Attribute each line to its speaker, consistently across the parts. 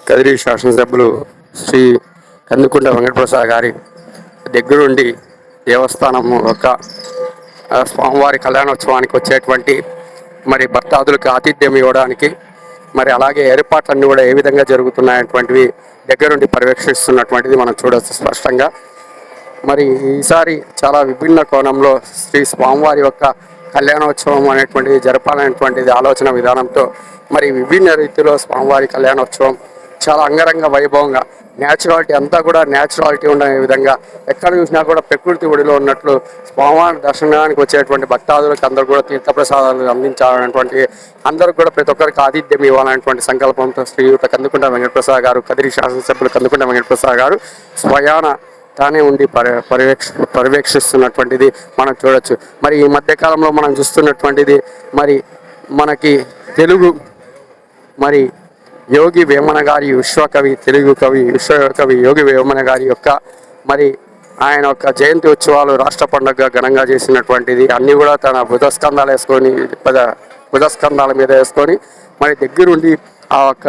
Speaker 1: కదిరి శాసనసభ్యులు శ్రీ కందుకుంట వెంకటప్రసాద్ గారి దగ్గరుండి దేవస్థానం యొక్క స్వామివారి కళ్యాణోత్సవానికి వచ్చేటువంటి మరి భక్తాదులకు ఆతిథ్యం ఇవ్వడానికి మరి అలాగే ఏర్పాట్లన్నీ కూడా ఏ విధంగా జరుగుతున్నాయటువంటివి దగ్గరుండి పర్యవేక్షిస్తున్నటువంటిది మనం చూడవచ్చు స్పష్టంగా. మరి ఈసారి చాలా విభిన్న కోణంలో శ్రీ స్వామివారి యొక్క కళ్యాణోత్సవం అనేటువంటిది జరపాలనేటువంటిది ఆలోచన విధానంతో మరి విభిన్న రీతిలో స్వామివారి కళ్యాణోత్సవం చాలా అంగరంగ వైభవంగా న్యాచురాలిటీ అంతా కూడా న్యాచురాలిటీ ఉండే విధంగా ఎక్కడ చూసినా కూడా ప్రకృతి ఒడిలో ఉన్నట్లు స్వామివారి దర్శనానికి వచ్చేటువంటి భక్తాదులకు అందరూ కూడా తీర్థప్రసాదాలు అందించాలనేటువంటి అందరూ కూడా ప్రతి ఒక్కరికి ఆతిథ్యం ఇవ్వాలనేటువంటి సంకల్పంతో శ్రీయుత కందుకుంట వెంకటప్రసాద్ గారు, కదిరి శాసనసభ్యులు కందుకుంట వెంకటప్రసాద్ గారు స్వయాన తానే ఉండి పర్యవేక్షిస్తున్నటువంటిది మనం చూడొచ్చు. మరి ఈ మధ్యకాలంలో మనం చూస్తున్నటువంటిది మరి మనకి తెలుగు మరి యోగి వేమన గారి విశ్వకవి, తెలుగు కవి విశ్వకవి యోగి వేమన గారి యొక్క మరి ఆయన యొక్క జయంతి ఉత్సవాలు రాష్ట్ర పండుగగా ఘనంగా చేసినటువంటిది అన్నీ కూడా తన భుజస్కంధాలు వేసుకొని భుజస్కంధాల మీద వేసుకొని మరి దగ్గరుండి ఆ యొక్క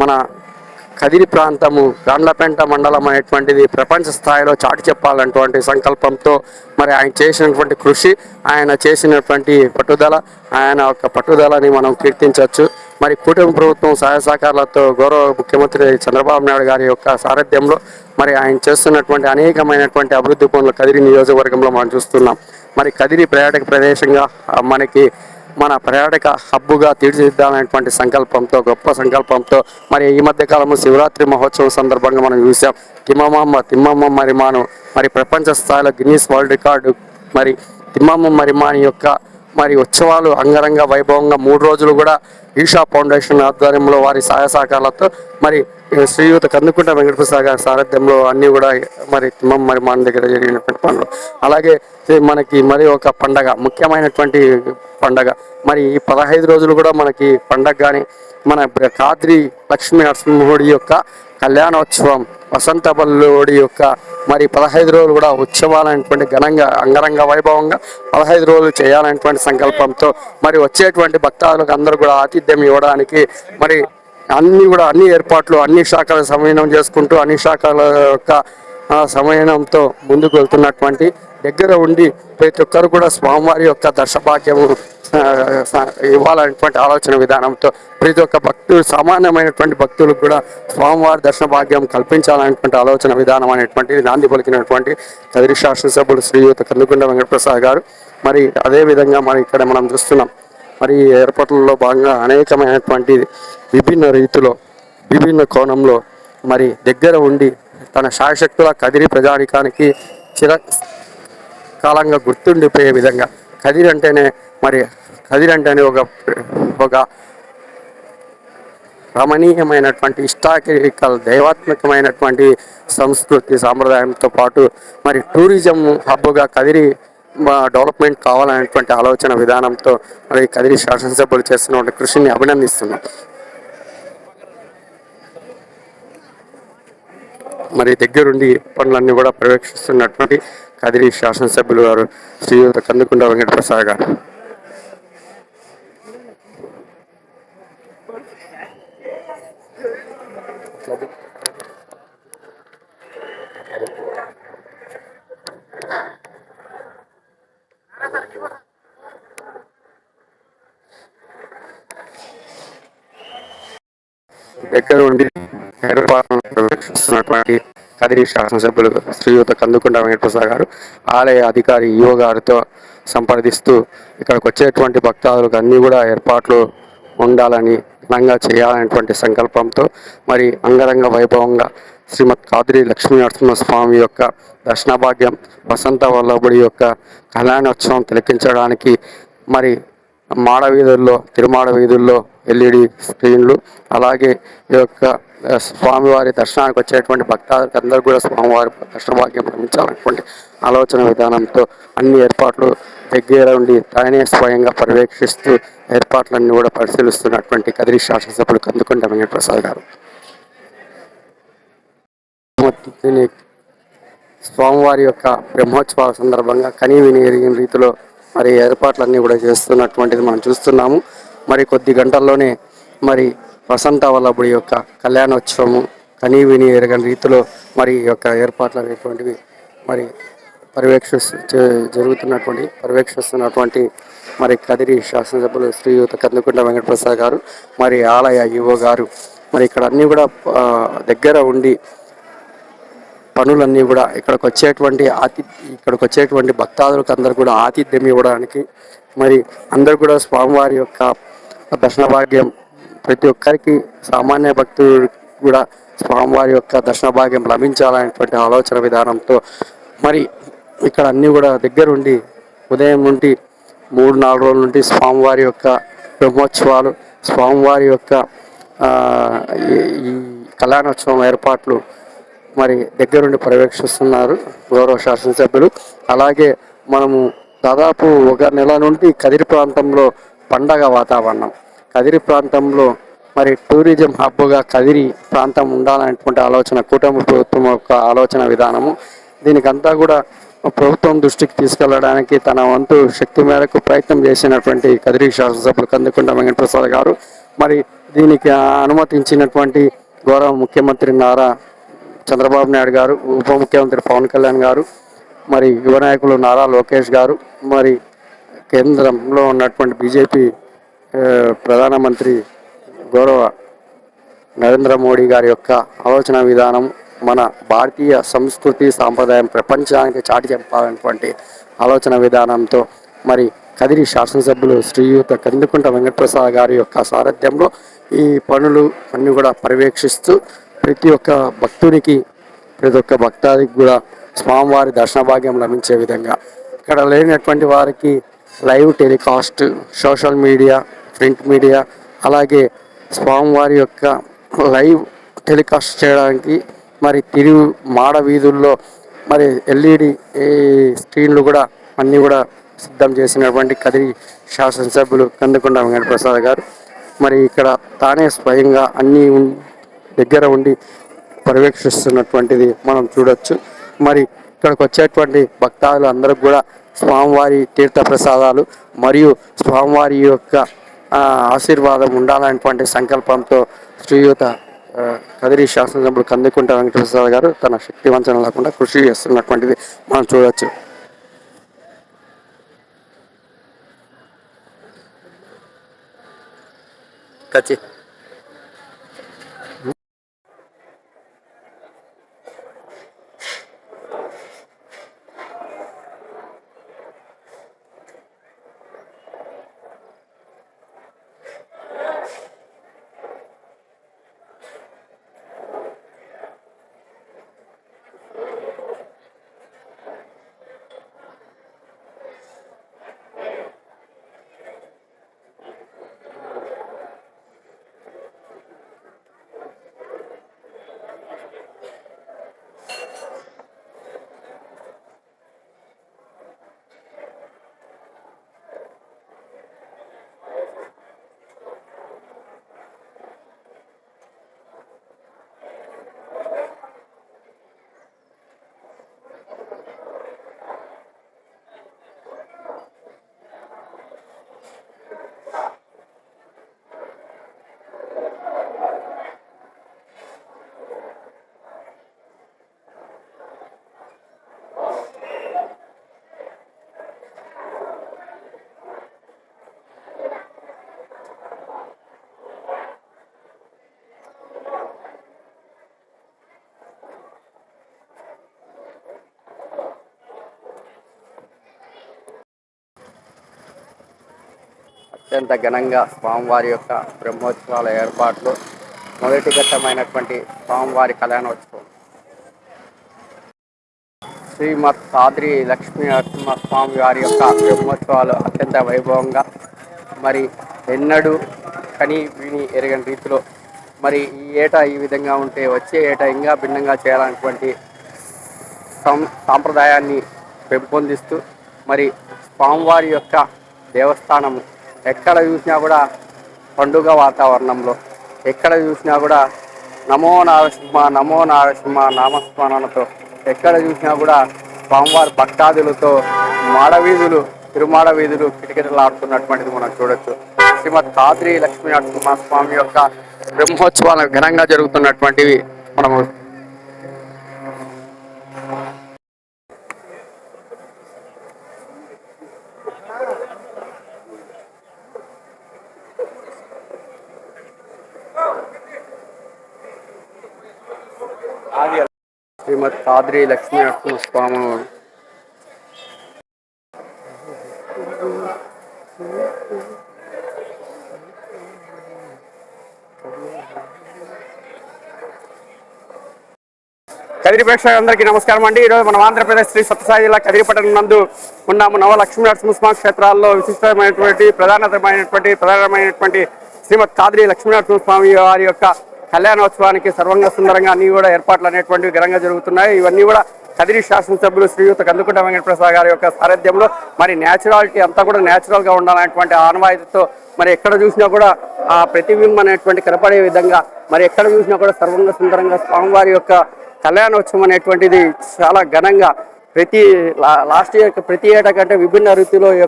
Speaker 1: మన కదిరి ప్రాంతము గాండ్లపేంట మండలం అనేటువంటిది ప్రపంచ స్థాయిలో చాటి చెప్పాలన్నటువంటి సంకల్పంతో మరి ఆయన చేసినటువంటి కృషి, ఆయన చేసినటువంటి పట్టుదల, ఆయన యొక్క పట్టుదలని మనం కీర్తించవచ్చు. మరి కూటమి ప్రభుత్వం సహాయ సహకారాలతో గౌరవ ముఖ్యమంత్రి చంద్రబాబు నాయుడు గారి యొక్క సారథ్యంలో మరి ఆయన చేస్తున్నటువంటి అనేకమైనటువంటి అభివృద్ధి పనులు కదిరి నియోజకవర్గంలో మనం చూస్తున్నాం. మరి కదిరి పర్యాటక ప్రదేశంగా మనకి మన పర్యాటక హబ్బుగా తీర్చిదిద్దాలనేటువంటి సంకల్పంతో, గొప్ప సంకల్పంతో మరి ఈ మధ్యకాలంలో శివరాత్రి మహోత్సవం సందర్భంగా మనం చూసాం. తిమ్మమ్మ మరిమాను మరి ప్రపంచ స్థాయిలో గిన్నీస్ వరల్డ్ రికార్డు మరి తిమ్మమ్మ మరిమాని యొక్క మరి ఉత్సవాలు అంగరంగ వైభవంగా 3 రోజులు కూడా ఈషా ఫౌండేషన్ ఆధ్వర్యంలో వారి సహాయ సహకారాలతో మరి శ్రీయుత కందుకుంట వెంకటప్రసాద్ గారి సారథ్యంలో అన్నీ కూడా మరి తిమ్మమ్మ మరిమాని దగ్గర జరిగినటువంటి పనులు. అలాగే మనకి మరి ఒక పండగ, ముఖ్యమైనటువంటి పండగ మరి ఈ 15 రోజులు కూడా మనకి పండగ కానీ మన కాద్రి లక్ష్మీ నరసింహుడి యొక్క కళ్యాణోత్సవం, వసంత బల్లుడి యొక్క మరి 15 రోజులు కూడా ఉత్సవాలనేటువంటి ఘనంగా అంగరంగ వైభవంగా 15 రోజులు చేయాలనేటువంటి సంకల్పంతో మరి వచ్చేటువంటి భక్తాదులకు అందరూ కూడా ఆతిథ్యం ఇవ్వడానికి మరి అన్ని ఏర్పాట్లు అన్ని శాఖల సమన్వయం చేసుకుంటూ అన్ని శాఖల యొక్క సమన్వయంతో ముందుకు వెళ్తున్నటువంటి దగ్గర ఉండి ప్రతి ఒక్కరు కూడా స్వామివారి యొక్క దర్శభాగ్యము ఇవ్వాలనేటువంటి ఆలోచన విధానంతో ప్రతి ఒక్క భక్తులు, సామాన్యమైనటువంటి భక్తులకు కూడా స్వామివారి దర్శన భాగ్యం కల్పించాలనేటువంటి ఆలోచన విధానం అనేటువంటిది నాంది పలికినటువంటి కదిరి శాసనసభ్యులు శ్రీయుత కందుకుంట వెంకటప్రసాద్ గారు. మరి అదేవిధంగా మరి ఇక్కడ మనం చూస్తున్నాం మరి ఏర్పాట్లలో భాగంగా అనేకమైనటువంటి విభిన్న రీతిలో విభిన్న కోణంలో మరి దగ్గర ఉండి తన శాయశక్తుల కదిరి ప్రజానికానికి చిరకాలంగా గుర్తుండిపోయే విధంగా కదిరి అంటేనే ఒక రమణీయమైనటువంటి హిస్టారికల్ దైవాత్మకమైనటువంటి సంస్కృతి సాంప్రదాయంతో పాటు మరి టూరిజం హబ్గా కదిరి డెవలప్మెంట్ కావాలనేటువంటి ఆలోచన విధానంతో మరి కదిరి శాసనసభ్యులు చేస్తున్న కృషిని అభినందిస్తున్నాం. మరి దగ్గరుండి పనులన్నీ కూడా పర్యవేక్షిస్తున్నటువంటి కదిరి శాసనసభ్యులు గారు శ్రీయుత కందుకుంట వెంకటప్రసాద్ గారు. దగ్గర ఉండి ఏర్పాట్లను ప్రవేశిస్తున్నటువంటి కదిరి శాసనసభ్యులు శ్రీయుత కందుకుంట వెంకటప్రసాద్ గారు ఆలయ అధికారి ఈవో గారితో సంప్రదిస్తూ ఇక్కడికి వచ్చేటువంటి భక్తాదులకు అన్నీ కూడా ఏర్పాట్లు ఉండాలని ఘనంగా చేయాలనేటువంటి సంకల్పంతో మరి అంగరంగ వైభవంగా శ్రీమద్ కాద్రి లక్ష్మీ నరసింహస్వామి యొక్క దర్శన భాగ్యం, వసంత వల్లభుడి యొక్క కళ్యాణోత్సవం తిలకించడానికి మరి తిరుమాడ వీధుల్లో ఎల్ఈడి స్క్రీన్లు, అలాగే ఈ యొక్క స్వామివారి దర్శనానికి వచ్చేటువంటి భక్తాదులకు అందరూ కూడా స్వామివారి దర్శన భాగ్యం లభించాలనేటువంటి ఆలోచన విధానంతో అన్ని ఏర్పాట్లు దగ్గర ఉండి తానే స్వయంగా పర్యవేక్షిస్తూ ఏర్పాట్లన్నీ కూడా పరిశీలిస్తున్నటువంటి కదిరి శాసనసభ్యులు కందుకుంట వెంకటప్రసాద్ గారు. స్వామివారి యొక్క బ్రహ్మోత్సవాల సందర్భంగా కనీవిని ఎరిగిన రీతిలో మరి ఏర్పాట్లన్నీ కూడా చేస్తున్నటువంటిది మనం చూస్తున్నాము. మరి కొద్ది గంటల్లోనే మరి వసంత వల్లభుడి యొక్క కళ్యాణోత్సవము కనీవిని ఎరగని రీతిలో మరి ఈ యొక్క ఏర్పాట్లు అనేటువంటివి మరి పర్యవేక్షిస్తున్నటువంటి మరి కదిరి శాసనసభ్యులు శ్రీయుత కందుకుంట వెంకటప్రసాద్ గారు, మరి ఆలయ ఈవో గారు మరి ఇక్కడ అన్నీ కూడా దగ్గర ఉండి పనులన్నీ కూడా ఇక్కడికి వచ్చేటువంటి భక్తాదులకు అందరూ కూడా ఆతిథ్యం ఇవ్వడానికి మరి అందరూ కూడా స్వామివారి యొక్క దర్శన భాగ్యం ప్రతి ఒక్కరికి సామాన్య భక్తుడు కూడా స్వామివారి యొక్క దర్శన భాగ్యం లభించాలనేటువంటి ఆలోచన విధానంతో మరి ఇక్కడ అన్నీ కూడా దగ్గరుండి ఉదయం నుండి 3-4 రోజుల నుండి స్వామివారి యొక్క బ్రహ్మోత్సవాలు, స్వామివారి యొక్క ఈ కళ్యాణోత్సవం ఏర్పాట్లు మరి దగ్గరుండి పర్యవేక్షిస్తున్నారు గౌరవ శాసనసభ్యులు. అలాగే మనము దాదాపు 1 నెల నుండి కదిరి ప్రాంతంలో పండగ వాతావరణం, కదిరి ప్రాంతంలో మరి టూరిజం హబ్గా కదిరి ప్రాంతం ఉండాలనేటువంటి ఆలోచన కూటమి ప్రభుత్వం యొక్క ఆలోచన విధానము. దీనికంతా కూడా ప్రభుత్వం దృష్టికి తీసుకెళ్లడానికి తన వంతు శక్తి మేరకు ప్రయత్నం చేసినటువంటి కదిరి శాసనసభ్యులు కందుకుంట వెంకటప్రసాద్ గారు, మరి దీనికి అనుమతించినటువంటి గౌరవ ముఖ్యమంత్రి నారా చంద్రబాబు నాయుడు గారు, ఉప ముఖ్యమంత్రి పవన్ కళ్యాణ్ గారు, మరి యువ నాయకులు నారా లోకేష్ గారు, మరి కేంద్రంలో ఉన్నటువంటి బీజేపీ ప్రధానమంత్రి గౌరవ నరేంద్ర మోడీ గారి యొక్క ఆలోచన విధానం మన భారతీయ సంస్కృతి సాంప్రదాయం ప్రపంచానికి చాటి చెప్పాలనేటువంటి ఆలోచన విధానంతో మరి కదిరి శాసనసభ్యులు శ్రీయుత కందుకుంట వెంకటప్రసాద్ గారి యొక్క సారథ్యంలో ఈ పనులు అన్నీ కూడా పర్యవేక్షిస్తూ ప్రతి ఒక్క భక్తునికి, ప్రతి ఒక్క భక్తాదికి కూడా స్వామివారి దర్శన భాగ్యం లభించే విధంగా ఇక్కడ లేనటువంటి వారికి live telecast, social media, print media, అలాగే స్వామివారి యొక్క లైవ్ టెలికాస్ట్ చేయడానికి మరి తిరుగు మాడ వీధుల్లో మరి ఎల్ఈడి స్క్రీన్లు కూడా అన్నీ కూడా సిద్ధం చేసినటువంటి కదిరి శాసనసభ్యులు కందుకుంట వెంకటప్రసాద్ గారు మరి ఇక్కడ తానే స్వయంగా అన్నీ దగ్గర ఉండి పర్యవేక్షిస్తున్నటువంటిది మనం చూడొచ్చు. మరి ఇక్కడికి వచ్చేటువంటి భక్తాదులు అందరికి కూడా స్వామివారి తీర్థప్రసాదాలు మరియు స్వామివారి యొక్క ఆశీర్వాదం ఉండాలనేటువంటి సంకల్పంతో శ్రీయుత కదిరి శాసనసభ్యులు కందుకుంట వెంకటప్రసాద్ గారు తన శక్తి వంచన లేకుండా కృషి చేస్తున్నటువంటిది మనం చూడవచ్చు. అత్యంత ఘనంగా స్వామివారి యొక్క బ్రహ్మోత్సవాల ఏర్పాట్లు మొదటి ఘట్టమైనటువంటి స్వామివారి కళ్యాణోత్సవం శ్రీమద్ సాద్రి లక్ష్మీ నరసింహస్వామి వారి యొక్క బ్రహ్మోత్సవాలు అత్యంత వైభవంగా మరి ఎన్నడూ కని విని ఎరగని రీతిలో మరి ఈ ఏటా ఈ విధంగా ఉంటే వచ్చే ఏటా ఇంకా భిన్నంగా చేయాలన్నటువంటి సాంప్రదాయాన్ని పెంపొందిస్తూ మరి స్వామివారి యొక్క దేవస్థానము ఎక్కడ చూసినా కూడా పండుగ వాతావరణంలో, ఎక్కడ చూసినా కూడా నమో నారసింహ నామస్మరణతో, ఎక్కడ చూసినా కూడా స్వామివారి భక్తాదులతో మాడవీధులు తిరుమాడ వీధులు కిటకిటలాడుతున్నటువంటిది మనం చూడొచ్చు. శ్రీమద్ కాద్రి లక్ష్మీ నరసింహస్వామి యొక్క బ్రహ్మోత్సవాలు ఘనంగా జరుగుతున్నటువంటివి మనము శ్రీమద్ కాద్రి లక్ష్మీ నరసింహస్వామి కదిరి ప్రేక్షకులందరికీ నమస్కారం అండి. ఈరోజు మనం ఆంధ్రప్రదేశ్ శ్రీ సత్యసాయి జిల్లా కదిరి పట్టణం నందు ఉన్నాము. నవ లక్ష్మీ నరసింహస్వామి క్షేత్రాల్లో విశిష్టమైనటువంటి ప్రధానమైనటువంటి శ్రీమద్ కాద్రి లక్ష్మీ నరసింహస్వామి వారి యొక్క కళ్యాణోత్సవానికి సర్వంగా సుందరంగా అన్ని కూడా ఏర్పాట్లు అనేటువంటివి ఘనంగా జరుగుతున్నాయి. ఇవన్నీ కూడా కదిరి శాసనసభ్యులు శ్రీయుత కందుకుంట వెంకటప్రసాద్ గారి యొక్క సారథ్యంలో మరి న్యాచురాలిటీ అంతా కూడా న్యాచురల్ గా ఉండాలనేటువంటి ఆనవాయితీతో మరి ఎక్కడ చూసినా కూడా ఆ ప్రతిబింబం అనేటువంటి కనపడే విధంగా మరి ఎక్కడ చూసినా కూడా సర్వంగా సుందరంగా స్వామివారి యొక్క కళ్యాణోత్సవం అనేటువంటిది చాలా ఘనంగా లాస్ట్ ఇయర్ ప్రతి ఏటా కంటే విభిన్న రీతిలో ఈ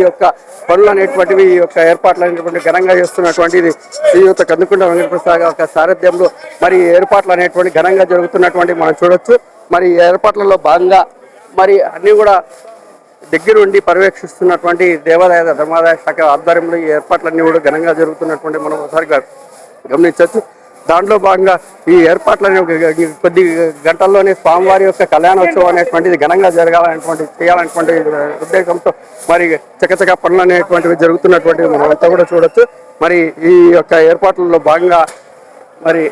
Speaker 1: యొక్క పనులు అనేటువంటివి ఈ యొక్క ఏర్పాట్లు అనేటువంటి ఘనంగా చేస్తున్నటువంటిది శ్రీయుత కందుకుంట వెంకటప్రసాద్ యొక్క సారథ్యంలో మరి ఏర్పాట్లు అనేటువంటి ఘనంగా జరుగుతున్నటువంటి మనం చూడొచ్చు. మరి ఏర్పాట్లలో భాగంగా మరి అన్ని కూడా దగ్గరుండి పర్యవేక్షిస్తున్నటువంటి దేవాదాయ ధర్మాదాయ శాఖ ఆధ్వర్యంలో ఈ ఏర్పాట్లన్నీ కూడా ఘనంగా జరుగుతున్నటువంటి మనం ఒకసారి గమనించవచ్చు. దాంట్లో భాగంగా ఈ ఏర్పాట్లను కొద్ది గంటల్లోనే స్వామివారి యొక్క కళ్యాణోత్సవం అనేటువంటిది ఘనంగా చేయాలనేటువంటి ఉద్దేశంతో మరి చకచక పనులు అనేటువంటివి జరుగుతున్నటువంటివి మనం అంతా కూడా చూడొచ్చు. మరి ఈ యొక్క ఏర్పాట్లలో భాగంగా మరి